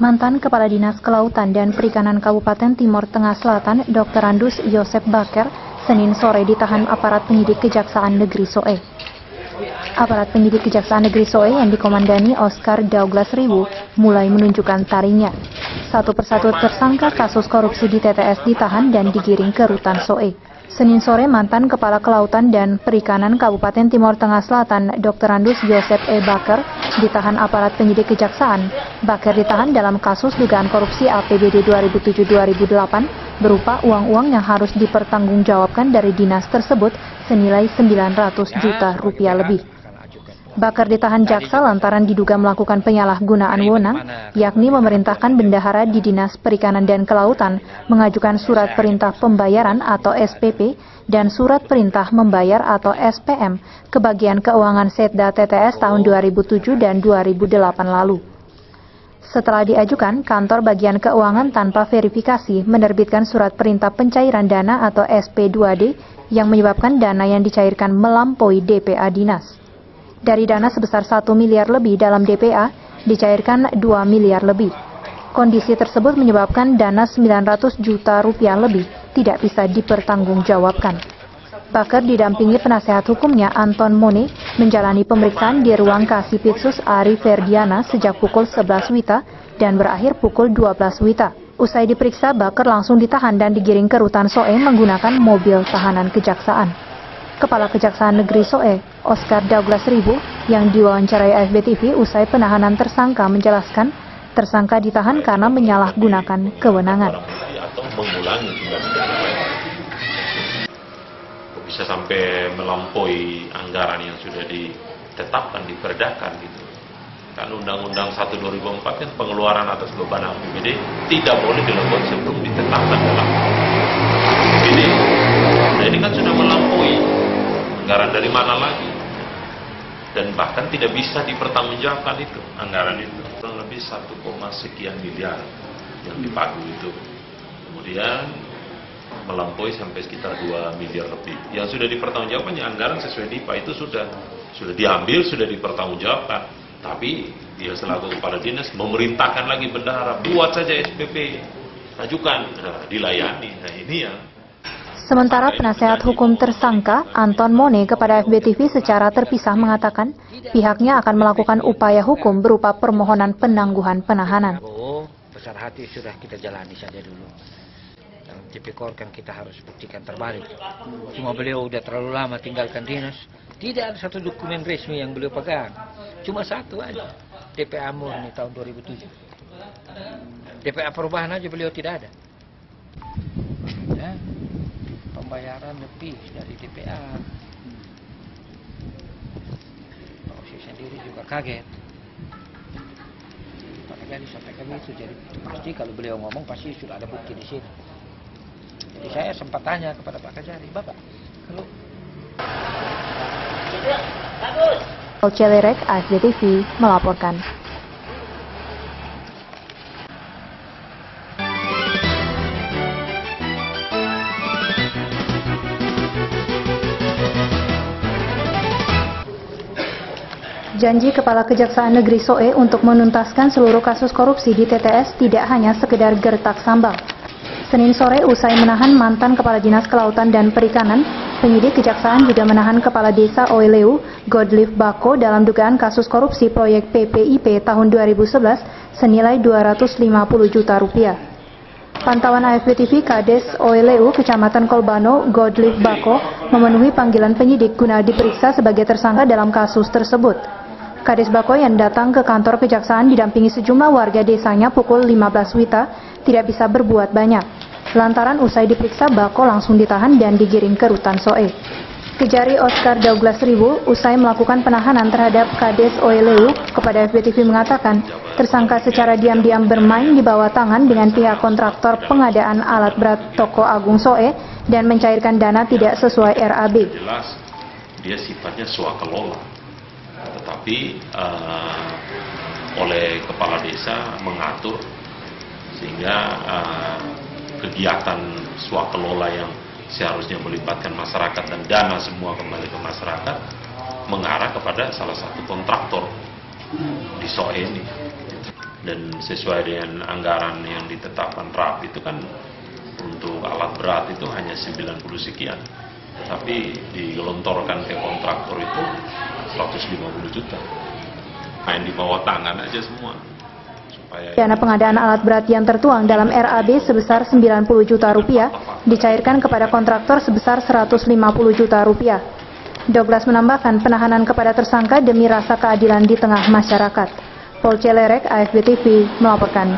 Mantan Kepala Dinas Kelautan dan Perikanan Kabupaten Timur Tengah Selatan, Dr. Andus Yosep Baker, Senin sore ditahan aparat penyidik Kejaksaan Negeri Soe. Aparat penyidik Kejaksaan Negeri Soe yang dikomandani Oscar Douglas Ribu mulai menunjukkan taringnya. Satu persatu tersangka kasus korupsi di TTS ditahan dan digiring ke rutan Soe. Senin sore, mantan Kepala Kelautan dan Perikanan Kabupaten Timur Tengah Selatan, Dr. Andus Yosep Baker, ditahan aparat penyidik Kejaksaan. Baker ditahan dalam kasus dugaan korupsi APBD 2007-2008 berupa uang-uang yang harus dipertanggungjawabkan dari dinas tersebut senilai 900 juta rupiah lebih. Baker ditahan jaksa lantaran diduga melakukan penyalahgunaan wewenang, yakni memerintahkan bendahara di Dinas Perikanan dan Kelautan mengajukan surat perintah pembayaran atau SPP dan surat perintah membayar atau SPM ke bagian keuangan Setda TTS tahun 2007 dan 2008 lalu. Setelah diajukan, kantor bagian keuangan tanpa verifikasi menerbitkan surat perintah pencairan dana atau SP2D yang menyebabkan dana yang dicairkan melampaui DPA dinas. Dari dana sebesar 1 miliar lebih dalam DPA, dicairkan 2 miliar lebih. Kondisi tersebut menyebabkan dana 900 juta rupiah lebih tidak bisa dipertanggungjawabkan. Baker didampingi penasehat hukumnya Anton Mone menjalani pemeriksaan di ruang Kasipitsus Ari Ferdiana sejak pukul 11 WITA dan berakhir pukul 12 WITA. Usai diperiksa, Baker langsung ditahan dan digiring ke rutan Soe menggunakan mobil tahanan kejaksaan. Kepala Kejaksaan Negeri Soe, Oscar Douglas Ribu, yang diwawancarai AFB TV usai penahanan tersangka menjelaskan, tersangka ditahan karena menyalahgunakan kewenangan. Atau mengulangi bisa sampai melampaui anggaran yang sudah ditetapkan, diperdakan gitu. Kan Undang-Undang 1/2004 kan pengeluaran atas beban APBD tidak boleh dilakukan sebelum ditetapkan dalam APBD. Nah ini kan sudah melampaui anggaran dari mana lagi, dan bahkan tidak bisa dipertanggungjawabkan itu anggaran itu. Kurang lebih 1, sekian miliar yang dipagu itu, kemudian melampaui sampai sekitar 2 miliar lebih. Yang sudah dipertanggungjawabkan ya anggaran sesuai DIPA itu sudah diambil, sudah dipertanggungjawabkan. Tapi dia selaku kepala dinas memerintahkan lagi bendahara buat saja SPP, ajukan, dilayani. Nah ini ya. Sementara penasehat hukum tersangka, Anton Mone, kepada FB TV secara terpisah mengatakan pihaknya akan melakukan upaya hukum berupa permohonan penangguhan penahanan. Besar hati sudah kita jalani saja dulu. Yang tipikor kan kita harus buktikan terbalik. Cuma beliau udah terlalu lama tinggalkan dinas. Tidak ada satu dokumen resmi yang beliau pegang. Cuma satu aja. DPA murni tahun 2007. DPA perubahan aja beliau tidak ada. Ya. Pembayaran lebih dari DPA. Kalau saya sendiri juga kaget. Pak Kajari sampaikan itu, jadi pasti kalau beliau ngomong pasti sudah ada bukti di sini. Jadi saya sempat tanya kepada Pak Kajari, Bapak, kalau Celerek, AFB TV melaporkan. Janji Kepala Kejaksaan Negeri Soe untuk menuntaskan seluruh kasus korupsi di TTS tidak hanya sekedar gertak sambal. Senin sore, usai menahan mantan Kepala Dinas Kelautan dan Perikanan, penyidik Kejaksaan juga menahan Kepala Desa Oeleu, Godlive Bako dalam dugaan kasus korupsi proyek PPIP tahun 2011 senilai 250 juta rupiah. Pantauan AFB TV, Kades Oeleu, Kecamatan Kolbano, Godlive Bako, memenuhi panggilan penyidik guna diperiksa sebagai tersangka dalam kasus tersebut. Kades Bako yang datang ke kantor kejaksaan didampingi sejumlah warga desanya pukul 15 WITA tidak bisa berbuat banyak. Lantaran usai diperiksa, Bako langsung ditahan dan digiring ke rutan Soe. Kejari Oscar Douglas Ribu usai melakukan penahanan terhadap Kades Oeleu kepada FB TV mengatakan tersangka secara diam-diam bermain di bawah tangan dengan pihak kontraktor pengadaan alat berat Toko Agung Soe dan mencairkan dana tidak sesuai RAB. Jelas dia sifatnya swakelola. Tetapi oleh kepala desa mengatur sehingga kegiatan swakelola yang seharusnya melibatkan masyarakat dan dana semua kembali ke masyarakat mengarah kepada salah satu kontraktor di Soe ini. Dan sesuai dengan anggaran yang ditetapkan RAP itu kan untuk alat berat itu hanya 90 sekian. Tapi digelontorkan ke kontraktor itu 150 juta. Main di bawah tangan aja semua. Dana pengadaan alat berat yang tertuang dalam RAB sebesar 90 juta rupiah dicairkan kepada kontraktor sebesar 150 juta rupiah. Douglas menambahkan penahanan kepada tersangka demi rasa keadilan di tengah masyarakat. Paul Celerek, AFB TV, melaporkan.